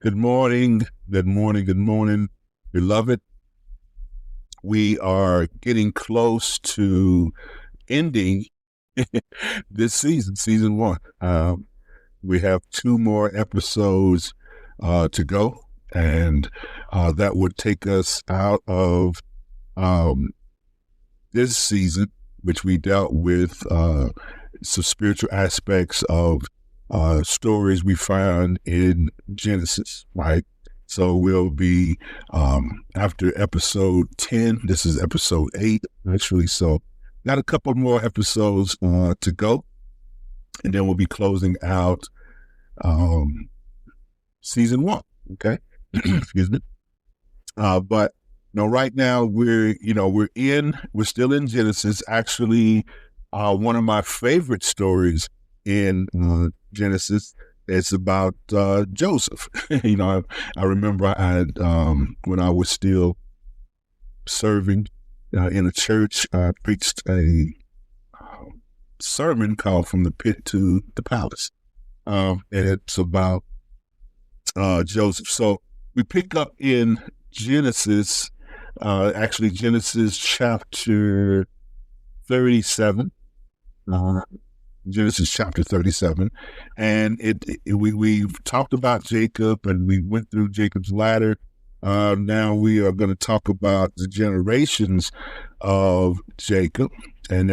Good morning, good morning, good morning, beloved. We are getting close to ending this season, season one. We have two more episodes to go, and that would take us out of this season, which we dealt with some spiritual aspects of stories we found in Genesis, right? So we'll be after episode 10. This is episode 8, actually. So got a couple more episodes to go, and then we'll be closing out season 1. Okay, excuse me. But right now we're still in Genesis. Actually, one of my favorite stories in Genesis. It's about Joseph. I remember when I was still serving in a church, I preached a sermon called "From the Pit to the Palace," and it's about Joseph. So we pick up in Genesis, actually Genesis chapter 37. Genesis chapter 37, and we've talked about Jacob, and we went through Jacob's ladder. Now we are going to talk about the generations of Jacob, and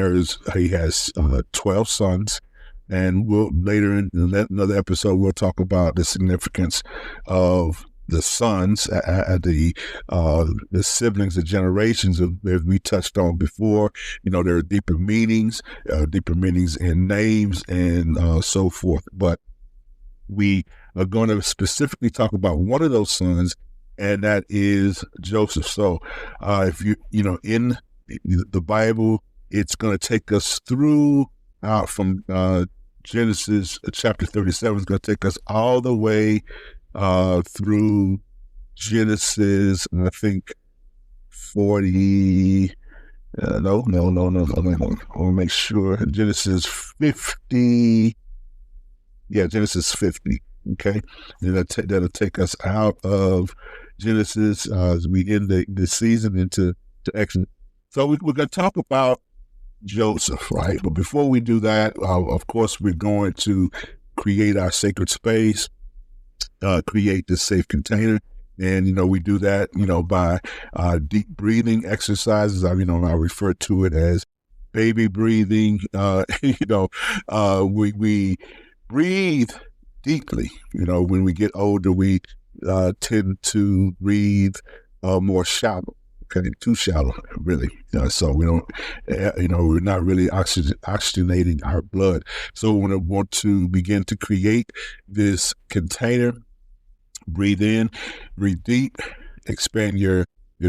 he has 12 sons, and we'll later in another episode we'll talk about the significance of the sons, the siblings, the generations of, as we touched on before. There are deeper meanings in names and so forth. But we are going to specifically talk about one of those sons, and that is Joseph. So if in the Bible, it's going to take us through from Genesis chapter 37. It's going to take us all the way through Genesis, I think 40. No. I want to make sure. Genesis 50. Yeah, Genesis 50. Okay, and that'll take us out of Genesis as we end the season into Exodus. So we're going to talk about Joseph, right? But before we do that, of course, we're going to create our sacred space. Create this safe container. And, we do that, by deep breathing exercises. I refer to it as baby breathing. We breathe deeply. When we get older, we tend to breathe more shallow. Okay, too shallow, really. So we don't, we're not really oxygenating our blood. So we want to begin to create this container. Breathe in, breathe deep, expand your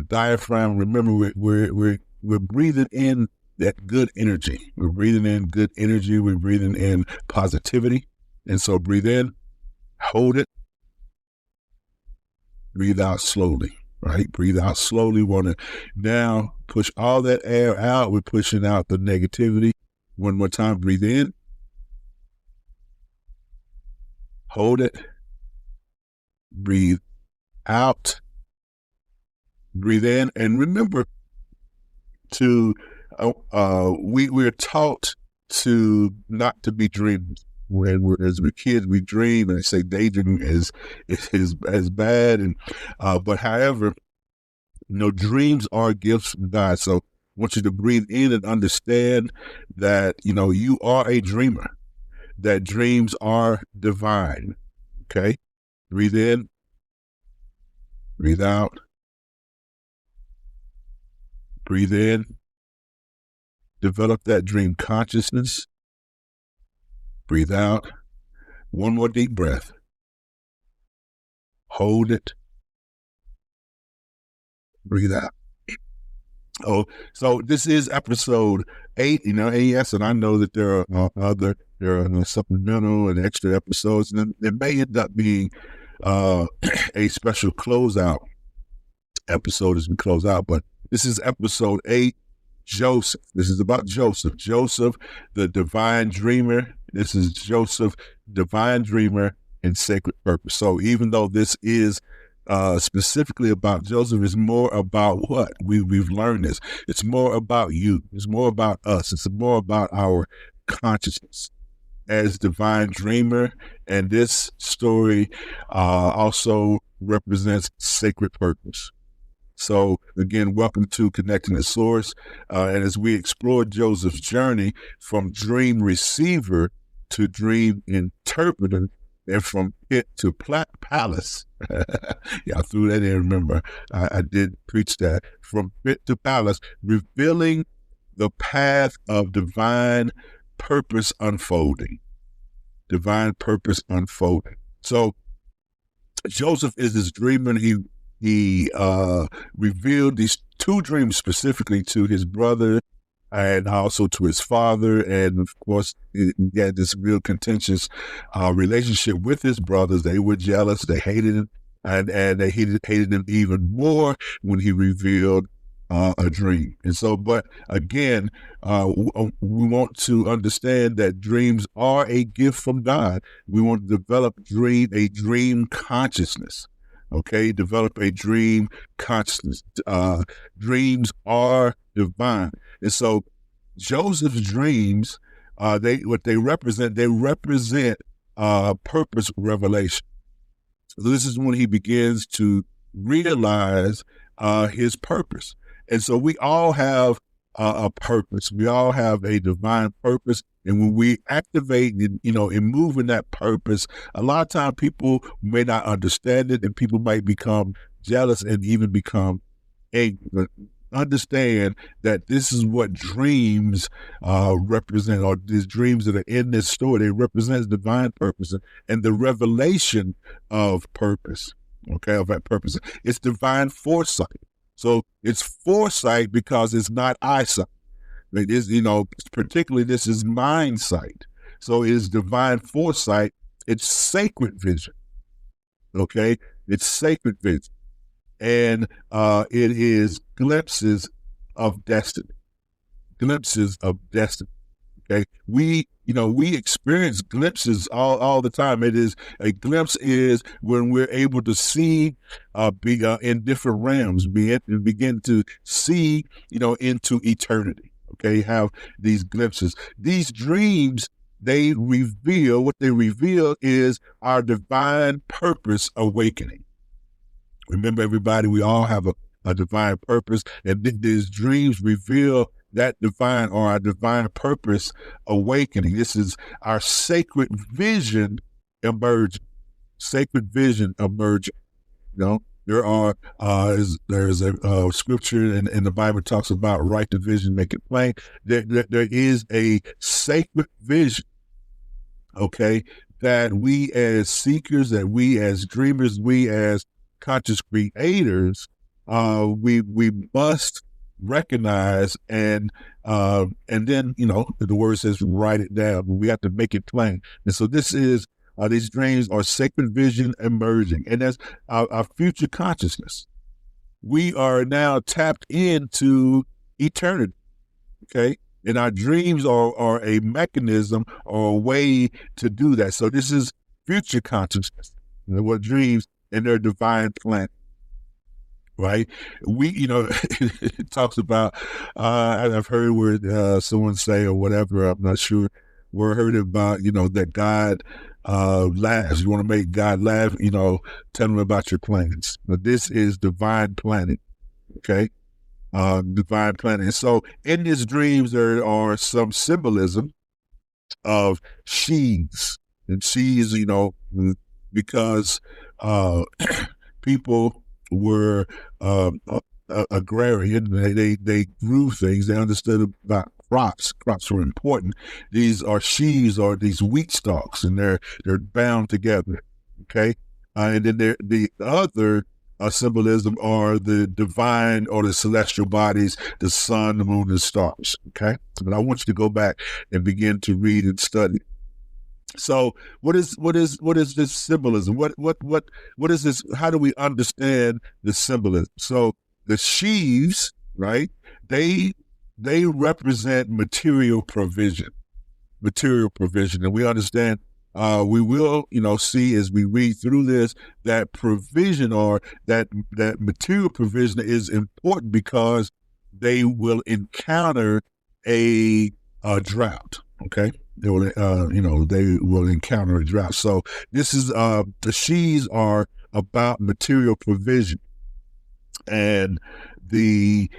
diaphragm. Remember, we're breathing in that good energy. We're breathing in good energy. We're breathing in positivity. And so breathe in, hold it, breathe out slowly. Right? Breathe out slowly. Want to now push all that air out. We're pushing out the negativity. One more time. Breathe in. Hold it. Breathe out. Breathe in. And remember we're taught not to be dreamers. As we're kids, we dream, and they say daydreaming is bad. And but however, dreams are gifts from God. So I want you to breathe in and understand that you are a dreamer. That dreams are divine. Okay, breathe in, breathe out, breathe in. Develop that dream consciousness. Breathe out. One more deep breath. Hold it. Breathe out. Oh, so this is episode 8, AES, and I know that there are supplemental and extra episodes, and it may end up being a special closeout episode as we close out, but this is episode 8, Joseph. This is about Joseph. Joseph, the divine dreamer. This is Joseph, divine dreamer, and sacred purpose. So even though this is specifically about Joseph, is more about what we've learned this. It's more about you. It's more about us. It's more about our consciousness as divine dreamer. And this story also represents sacred purpose. So again, welcome to Connecting the Source. And as we explore Joseph's journey from dream receiver to dream interpreter, and from pit to palace. Yeah, I threw that in. Remember, I did preach that. From pit to palace, revealing the path of divine purpose unfolding. Divine purpose unfolding. So Joseph is this dreamer. He revealed these two dreams specifically to his brother and also to his father. And of course, he had this real contentious relationship with his brothers. They were jealous. They hated him. And they hated him even more when he revealed a dream. And so, but again, we want to understand that dreams are a gift from God. We want to develop a dream consciousness. Okay, develop a dream consciousness. Dreams are divine. And so Joseph's dreams, they represent purpose revelation. So this is when he begins to realize his purpose. And so we all have a purpose. We all have a divine purpose. And when we activate, and move in that purpose, a lot of times people may not understand it, and people might become jealous and even become angry. But understand that this is what dreams represent, or these dreams that are in this story. They represent divine purpose and the revelation of purpose. Okay, of that purpose. It's divine foresight. So it's foresight because it's not eyesight. It is, particularly this is mind sight. So it is divine foresight. It's sacred vision. Okay? It's sacred vision. And it is glimpses of destiny. Glimpses of destiny. Okay? We experience glimpses all the time. A glimpse is when we're able to see, in different realms, begin to see, into eternity. Okay, have these glimpses. These dreams, what they reveal is our divine purpose awakening. Remember, everybody, we all have a divine purpose, and these dreams reveal that divine, or our divine purpose awakening. This is our sacred vision emerging. Sacred vision emerging. There are there's a scripture in the Bible talks about write the vision, make it plain. There is a sacred vision, okay, that we as seekers, that we as dreamers, we as conscious creators, we must recognize and then the word says write it down. We have to make it plain. And so this is these dreams are sacred vision emerging, and that's our future consciousness. We are now tapped into eternity, okay? And our dreams are a mechanism or a way to do that. So this is future consciousness. What dreams and their divine plan, right? It talks about, I've heard where someone say or whatever, I'm not sure, where I heard about, that God laughs. You want to make God laugh, tell him about your plans. But this is divine planning, okay? Divine planning. And so in these dreams, there are some symbolism of sheaves. And sheaves, because people were agrarian. They grew things. They understood about crops. Crops were important. These are sheaves, or these wheat stalks, and they're bound together. Okay, and then the other symbolism are the divine or the celestial bodies, the sun, the moon, and stars. Okay, but I want you to go back and begin to read and study. So what is this symbolism? What is this? How do we understand the symbolism? So the sheaves, right? They represent material provision, and we understand we will, see as we read through this that provision or that material provision is important because they will encounter a drought. Okay, they will, they will encounter a drought. So this is the sheaves are about material provision, and the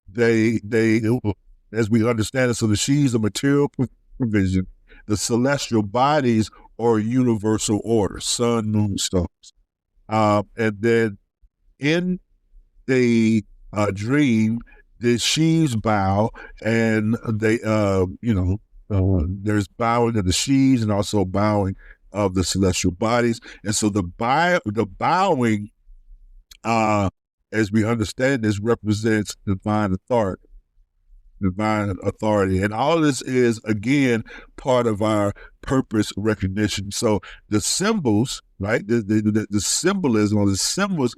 they as we understand it. So the sheaves are material provision. The celestial bodies are universal order: sun, moon, stars. And then in the dream, the sheaves bow, and they, there's bowing of the sheaves and also bowing of the celestial bodies. And so the bowing, as we understand this, represents divine authority. And all of this is, again, part of our purpose recognition. So the symbols, right, the symbolism or the symbols,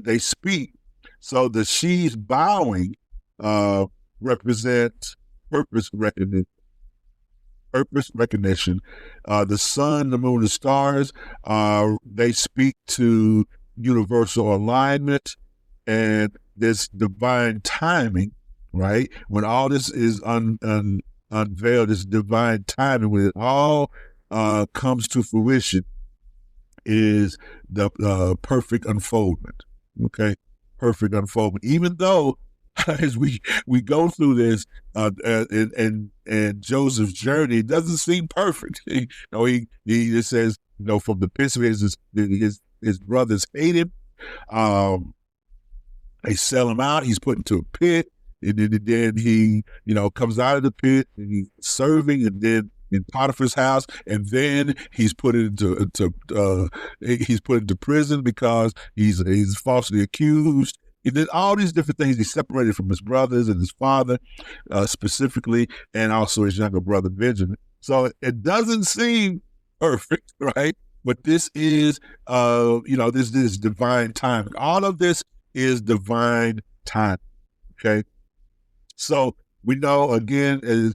they speak. So the sheaves bowing represent purpose recognition. The sun, the moon, the stars, they speak to universal alignment and this divine timing, right? When all this is unveiled, this divine timing, when it all comes to fruition, is the perfect unfoldment. Okay, perfect unfoldment. Even though as we go through this and Joseph's journey, it doesn't seem perfect. He just says, from the pits of his brothers hate him. They sell him out. He's put into a pit. And then he, comes out of the pit and he's serving, and then in Potiphar's house, and then he's put into prison because he's falsely accused. He did all these different things. He's separated from his brothers and his father, specifically, and also his younger brother Benjamin. So it doesn't seem perfect, right? But this is, this is divine timing. All of this is divine timing. Okay. So we know, again, as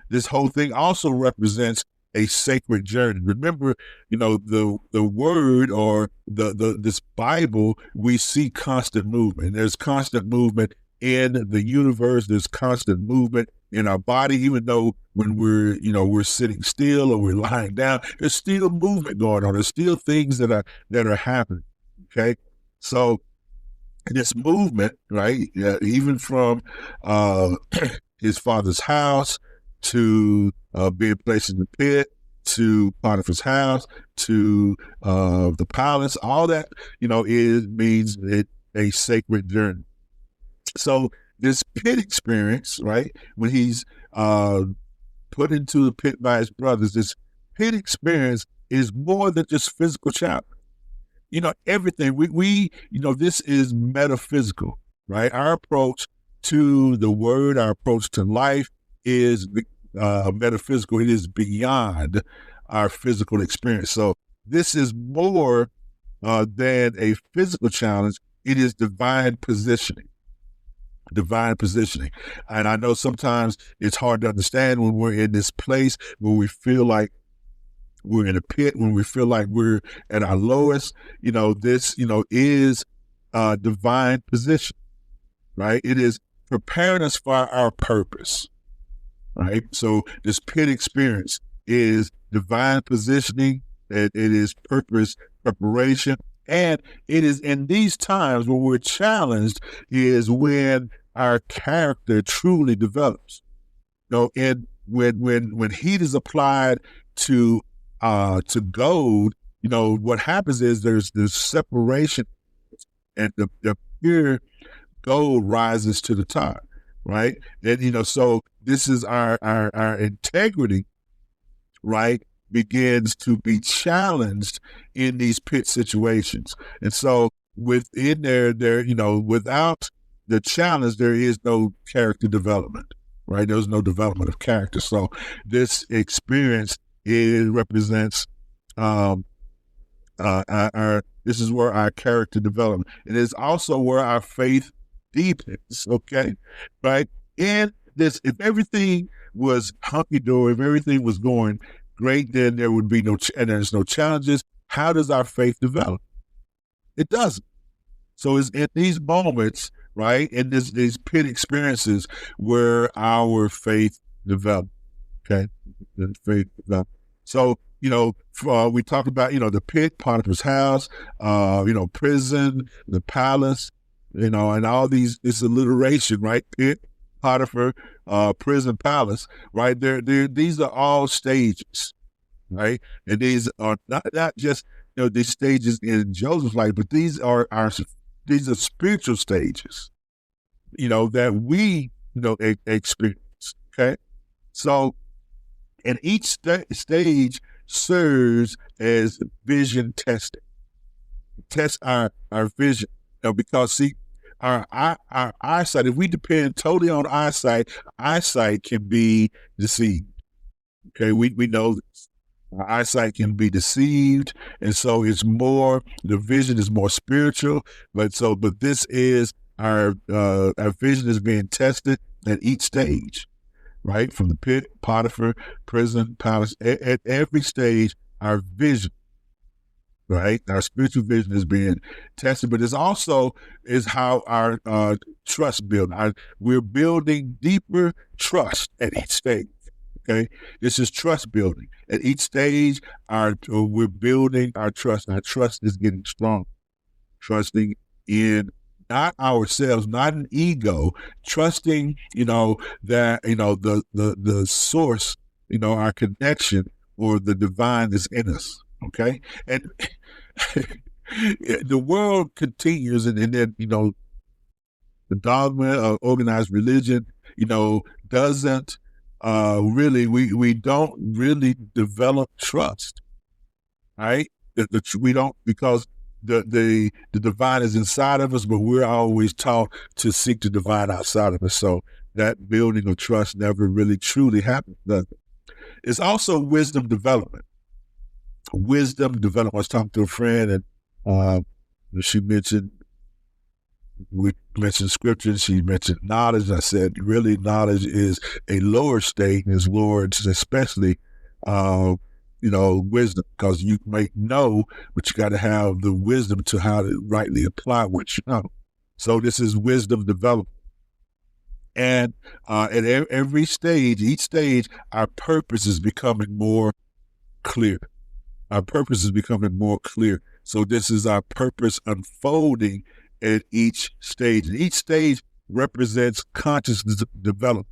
this whole thing also represents a sacred journey. Remember, the word or this Bible, we see constant movement. There's constant movement in the universe. There's constant movement in our body, even though when we're sitting still or we're lying down, there's still movement going on. There's still things that are happening. Okay. So this movement, right, even from his father's house to being placed in the pit, to Potiphar's house, to the palace, all that, means a sacred journey. So this pit experience, right, when he's put into the pit by his brothers, this pit experience is more than just physical challenge. Everything we this is metaphysical, right? Our approach to the word, our approach to life is metaphysical. It is beyond our physical experience. So this is more than a physical challenge. It is divine positioning. And I know sometimes it's hard to understand when we're in this place where we feel like we're in a pit, when we feel like we're at our lowest. This, is divine position, right? It is preparing us for our purpose, right? So this pit experience is divine positioning. It is purpose preparation. And it is in these times when we're challenged is when our character truly develops. And when heat is applied to gold, what happens is there's separation, and the pure gold rises to the top, right? And so this is our integrity, right, begins to be challenged in these pit situations. And so within there, without the challenge, there is no character development, right? There's no development of character. So this experience, it represents this is where our character development. It is also where our faith deepens, okay? Right? And if everything was hunky dory, if everything was going great, then there would be and there's no challenges. How does our faith develop? It doesn't. So it's in these moments, right, in these pit experiences where our faith develops. Okay, the faith develops. So we talk about the pit, Potiphar's house, prison, the palace, and all these. It's alliteration, right? Pit, Potiphar, prison, palace, right? These are all stages, right? And these are not just these stages in Joseph's life, but these are spiritual stages, that we experience. Okay, so and each stage serves as vision testing. Test our vision, because see, our eyesight. If we depend totally on eyesight can be deceived. Okay, we know this. Our eyesight can be deceived, and so the vision is more spiritual. But this is our vision is being tested at each stage, right? From the pit, Potiphar, prison, palace. At every stage, our vision, right? Our spiritual vision is being tested, but it's also is how our trust building. We're building deeper trust at each stage. Okay, this is trust building. At each stage, we're building our trust. Our trust is getting strong. Trusting in not ourselves, not an ego. Trusting, that the source, our connection or the divine is in us. Okay, and the world continues, and then the dogma of organized religion, doesn't. We don't really develop trust, right? We don't, because the divine is inside of us, but we're always taught to seek the divine outside of us. So that building of trust never really truly happens, does it? It's also wisdom development. I was talking to a friend, and she mentioned. We mentioned scripture, and she mentioned knowledge. I said, really, knowledge is a lower state, and is lower, especially, wisdom, because you may know, but you got to have the wisdom to how to rightly apply what you know. So this is wisdom development. And at every stage, each stage, our purpose is becoming more clear. Our purpose is becoming more clear. So this is our purpose unfolding at each stage. And each stage represents consciousness development.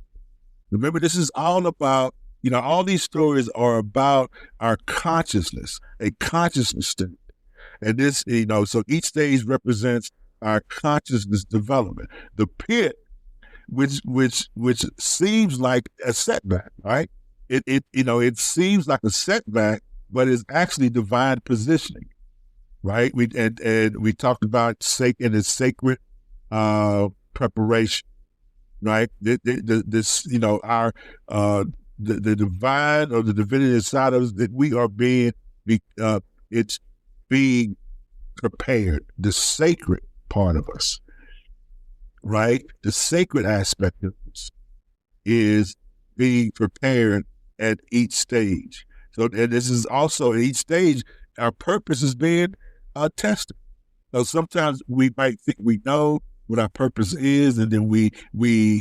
Remember, this is all about, all these stories are about our consciousness, a consciousness state. And this, so each stage represents our consciousness development. The pit, which seems like a setback, right? It seems like a setback, but it's actually divine positioning. Right, we talked about in the sacred preparation, right? This our the divine or the divinity inside of us, that we are it's being prepared. The sacred part of us, right? The sacred aspect of us is being prepared at each stage. So, and this is also at each stage, our purpose is being tested. So sometimes we might think we know what our purpose is, and then we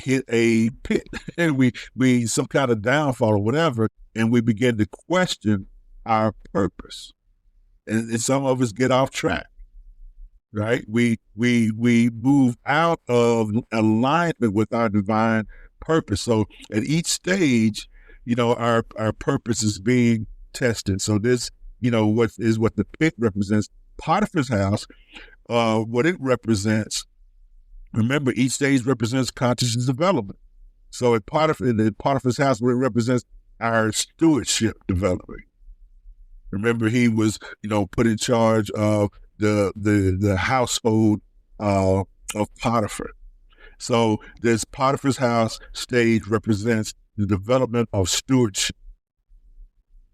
hit a pit and we some kind of downfall or whatever, and we begin to question our purpose, and some of us get off track. Right? We move out of alignment with our divine purpose. So at each stage, our purpose is being tested. So this, what the pit represents. Potiphar's house, what it represents, remember, each stage represents consciousness development. So in Potiphar's house, what it represents, our stewardship development. Remember, he was, put in charge of the household of Potiphar. So this Potiphar's house stage represents the development of stewardship.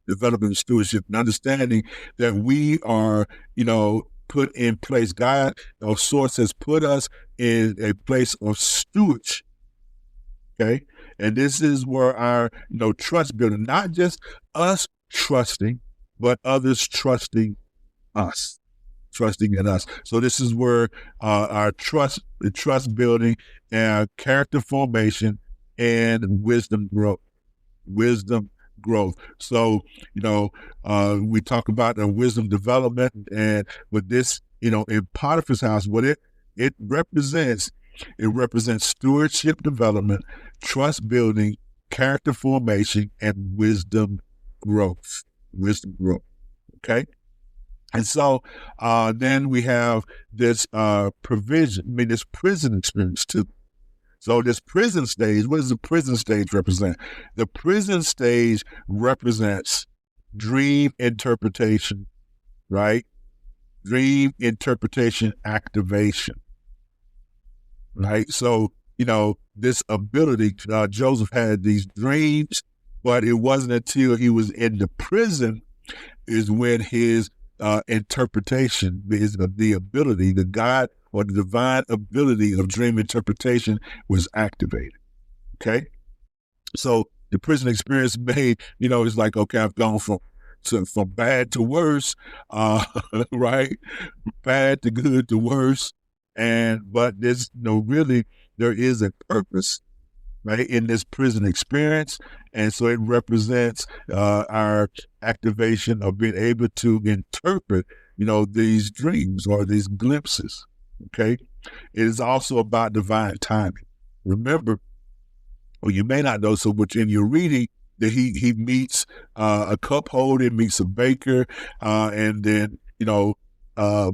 And understanding that we are, put in place. God, our source, has put us in a place of stewardship. Okay, And this is where our, trust building, not just us trusting, but others trusting us, trusting in us. So this is where our the trust building and character formation and wisdom growth. So, we talk about the wisdom development, and with this, in Potiphar's house, what it represents stewardship development, trust building, character formation, and wisdom growth. Okay. And so then we have this this prison experience too. So this prison stage, what does the prison stage represent? The prison stage represents dream interpretation, right? Dream interpretation activation, right? So, this ability, Joseph had these dreams, but it wasn't until he was in the prison is when his interpretation, the ability, the God or the divine ability of dream interpretation was activated. Okay. So the prison experience made, it's like, okay, I've gone from bad to worse, right? Bad to good to worse. But there's really, there is a purpose, right, in this prison experience. And so it represents our activation of being able to interpret, these dreams or these glimpses. Okay. It is also about divine timing. Remember, or you may not know so much in your reading, that he meets a cup holder, meets a baker, and then,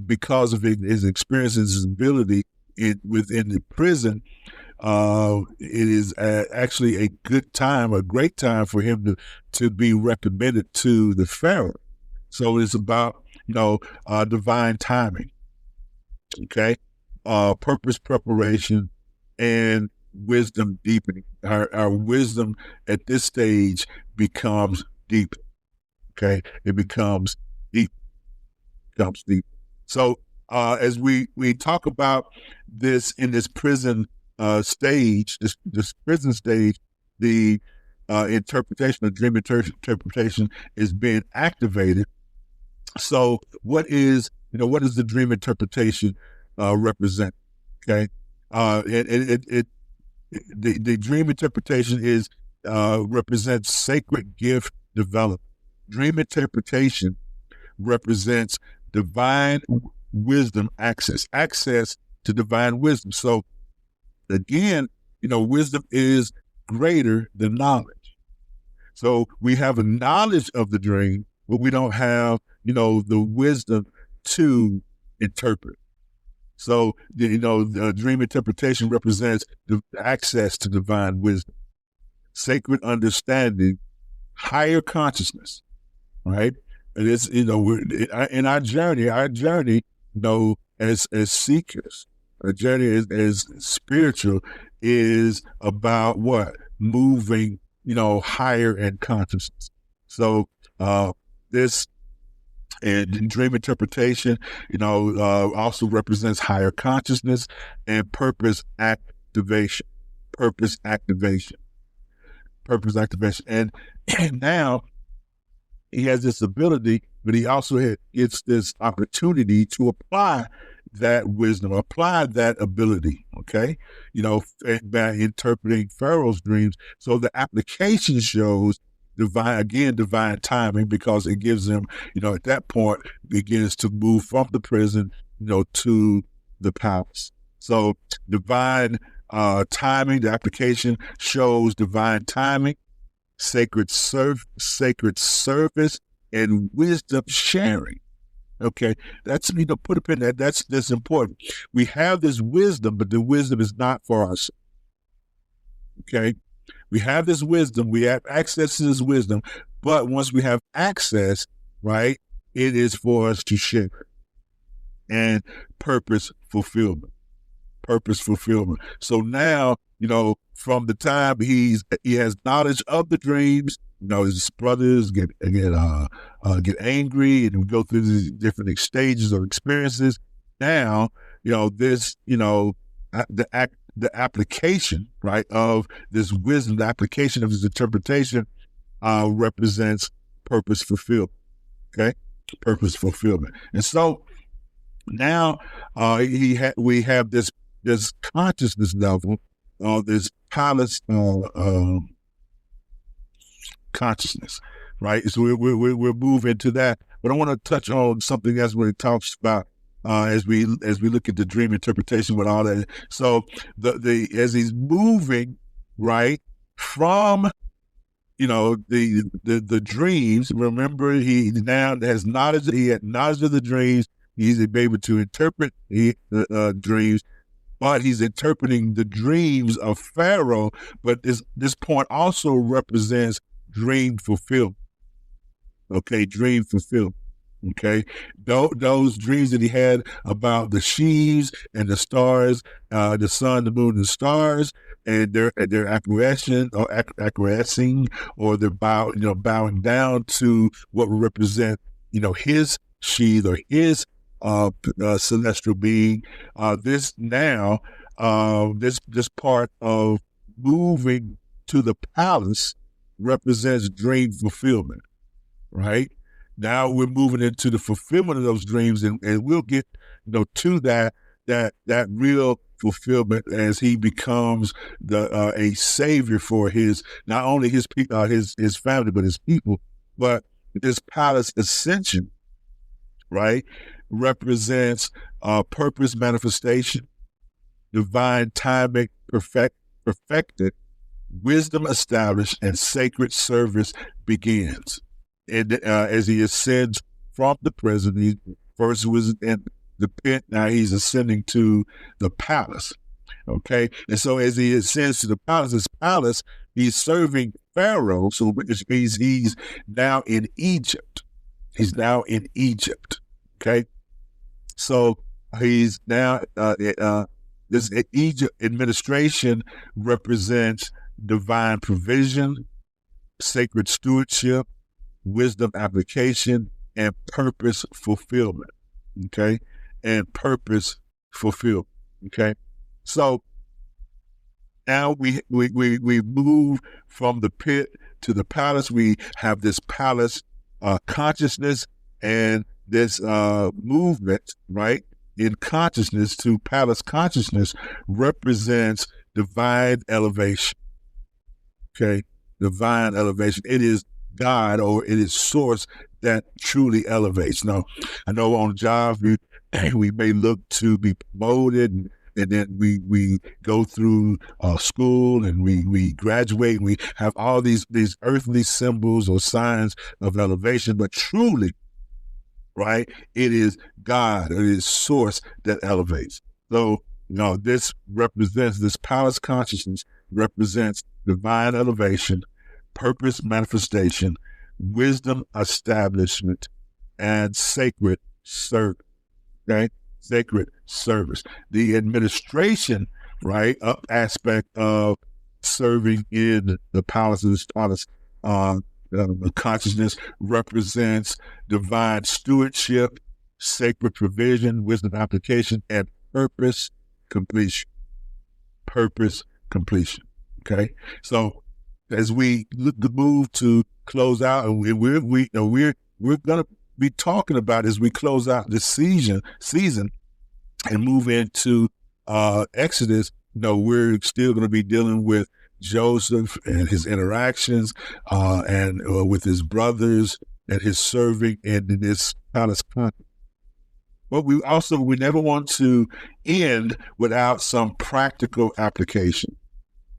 because of his experiences, his ability within the prison, it is actually a great time for him to be recommended to the Pharaoh. So it's about, divine timing. Okay. Purpose preparation and wisdom deepening. Our wisdom at this stage becomes deep. Okay. It becomes deep. So, as we talk about this in this prison stage, this prison stage, the interpretation of dream interpretation is being activated. So what is the dream interpretation represent? Okay. The dream interpretation represents sacred gift development. Dream interpretation represents divine wisdom access to divine wisdom. So again, wisdom is greater than knowledge. So we have a knowledge of the dream, but we don't have, the wisdom to interpret. So, the dream interpretation represents the access to divine wisdom, sacred understanding, higher consciousness, right? And it's, we're in our journey, as seekers, our journey as spiritual is about what? Moving, higher in consciousness. So, this and dream interpretation, also represents higher consciousness and purpose activation. And now he has this ability, but he also gets this opportunity to apply that wisdom, apply that ability, okay? By interpreting Pharaoh's dreams. So the application shows divine timing, because it gives him, at that point, begins to move from the prison, to the palace. So divine timing, the application shows divine timing, sacred service, and wisdom sharing. Okay, that's, put a pin in that. That's important. We have this wisdom, but the wisdom is not for us. Okay, we have this wisdom, we have access to this wisdom, but once we have access, right, it is for us to share. And purpose fulfillment. So now, from the time he has knowledge of the dreams, his brothers get angry, and we go through these different stages of experiences. Now, the the application, right, of this wisdom, the application of this interpretation represents purpose fulfillment. Okay, purpose fulfillment. And so now we have this consciousness level, this palace consciousness, right? So we're moving to that. But I want to touch on something else when it talks about as we look at the dream interpretation with all that. So the as he's moving right from the dreams. Remember, he now has knowledge. He had knowledge of the dreams. He's able to interpret the dreams, but he's interpreting the dreams of Pharaoh. But this point also represents dream fulfillment. Okay, dream fulfillment. Okay, those dreams that he had about the sheaves and the stars, the sun, the moon, and the stars, and their acquiescing, or they're bowing down to what would represent, his sheath or his celestial being. This part of moving to the palace represents dream fulfillment, right? Now we're moving into the fulfillment of those dreams, and we'll get to that real fulfillment as he becomes a savior for not only his family, but his people. But this palace ascension, right, represents purpose manifestation, divine timing perfected, wisdom established, and sacred service begins. And as he ascends from the prison, he first was in the pit, now he's ascending to the palace. Okay, and so as he ascends to the palace, he's serving Pharaoh, so which means he's now in Egypt. He's now in Egypt. Okay, so he's now this Egypt administration represents divine provision, sacred stewardship, wisdom application, and purpose fulfillment. Okay, and purpose fulfillment. Okay, so now we move from the pit to the palace. We have this palace consciousness, and this movement, right, in consciousness to palace consciousness represents divine elevation. Okay, divine elevation. It is God, or it is source that truly elevates. Now, I know on jobs we may look to be promoted, and then we go through school, and we graduate, and we have all these earthly symbols or signs of elevation, but truly, right, it is God, it is source that elevates. So, this palace consciousness represents divine elevation, purpose manifestation, wisdom establishment, and sacred service. Okay, sacred service. The administration, right, aspect of serving in the palace consciousness represents divine stewardship, sacred provision, wisdom application, and purpose completion. Purpose completion. Okay, so as we look to move to close out, and we're going to be talking about as we close out this season and move into Exodus. We're still going to be dealing with Joseph and his interactions, and with his brothers and his serving in this palace country. But we never want to end without some practical application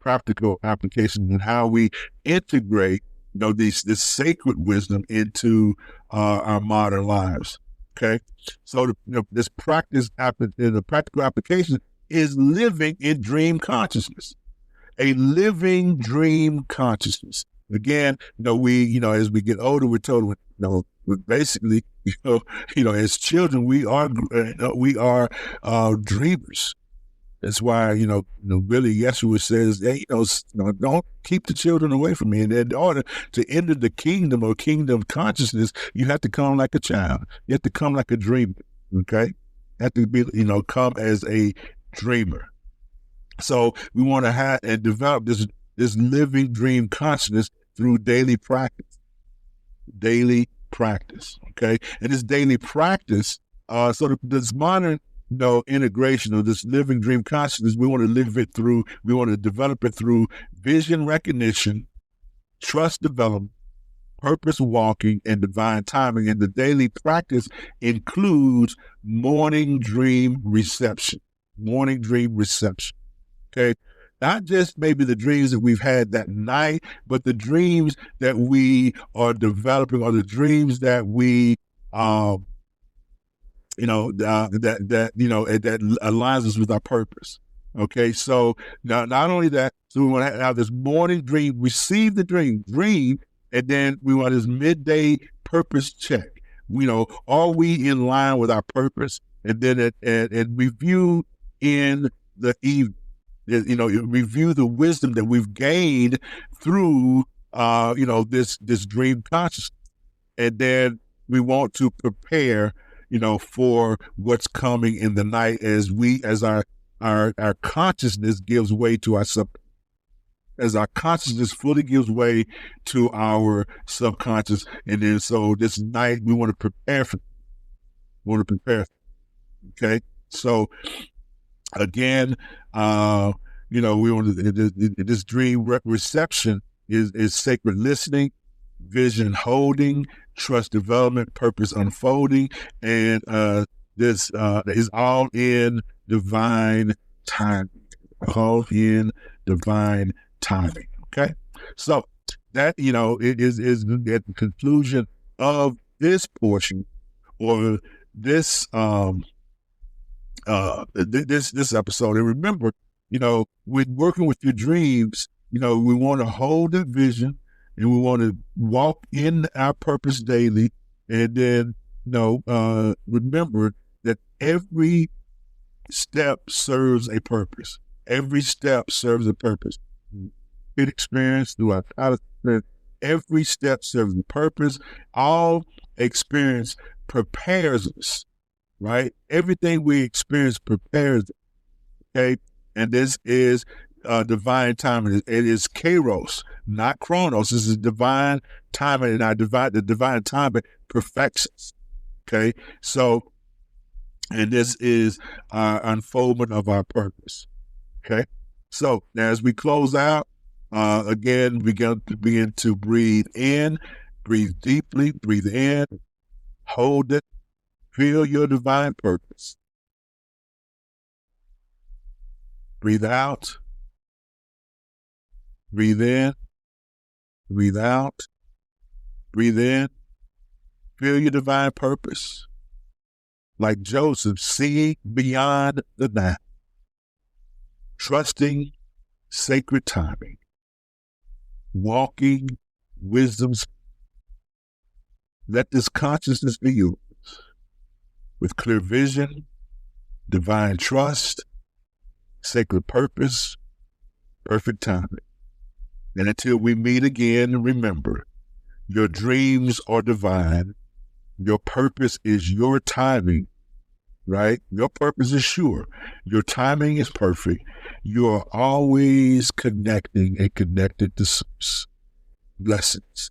and how we integrate this sacred wisdom into our modern lives. Okay, so this the practical application is living in dream consciousness, a living dream consciousness. Again, we as we get older, we're told basically as children we are dreamers. That's why, really Yeshua says, hey, don't keep the children away from me. And in order to enter the kingdom or kingdom consciousness, you have to come like a child. You have to come like a dreamer, okay? You have to be, come as a dreamer. So we want to have and develop this living dream consciousness through daily practice. Daily practice, okay? And this daily practice, this modern, integration of this living dream consciousness, we want to develop it through vision recognition, trust development, purpose walking, and divine timing. And the daily practice includes morning dream reception. Morning dream reception. Okay. Not just maybe the dreams that we've had that night, but the dreams that we are developing, or the dreams that we, that aligns us with our purpose. Okay, so now not only that, so we want to have this morning dream, receive the dream, and then we want this midday purpose check. Are we in line with our purpose? And then and review in the evening. Review the wisdom that we've gained through, this dream consciousness. And then we want to prepare, for what's coming in the night as our consciousness gives way to our as our consciousness fully gives way to our subconscious. And then so this night we want to prepare for. Okay. So again, we want this dream reception is sacred listening, vision holding, trust development, purpose unfolding, and this is all in divine timing. All in divine timing. Okay, so that it is at the conclusion of this portion, or this this episode. And remember, when working with your dreams, we want to hold the vision, and we want to walk in our purpose daily. And then, remember that every step serves a purpose. Every step serves a purpose. Good experience through our experience. Every step serves a purpose. All experience prepares us. Right? Everything we experience prepares, okay? And this is divine timing. It is kairos, not chronos. This is divine timing, and the divine timing perfects us, okay? So, and this is our unfoldment of our purpose, okay? So, now as we close out, again, we begin to breathe in, breathe deeply, breathe in, hold it. Feel your divine purpose. Breathe out. Breathe in. Breathe out. Breathe in. Feel your divine purpose. Like Joseph, seeing beyond the now. Trusting sacred timing. Walking wisdom's. Let this consciousness be yours. With clear vision, divine trust, sacred purpose, perfect timing. And until we meet again, remember, your dreams are divine. Your purpose is your timing, right? Your purpose is sure. Your timing is perfect. You are always connecting and connected to source. Blessings.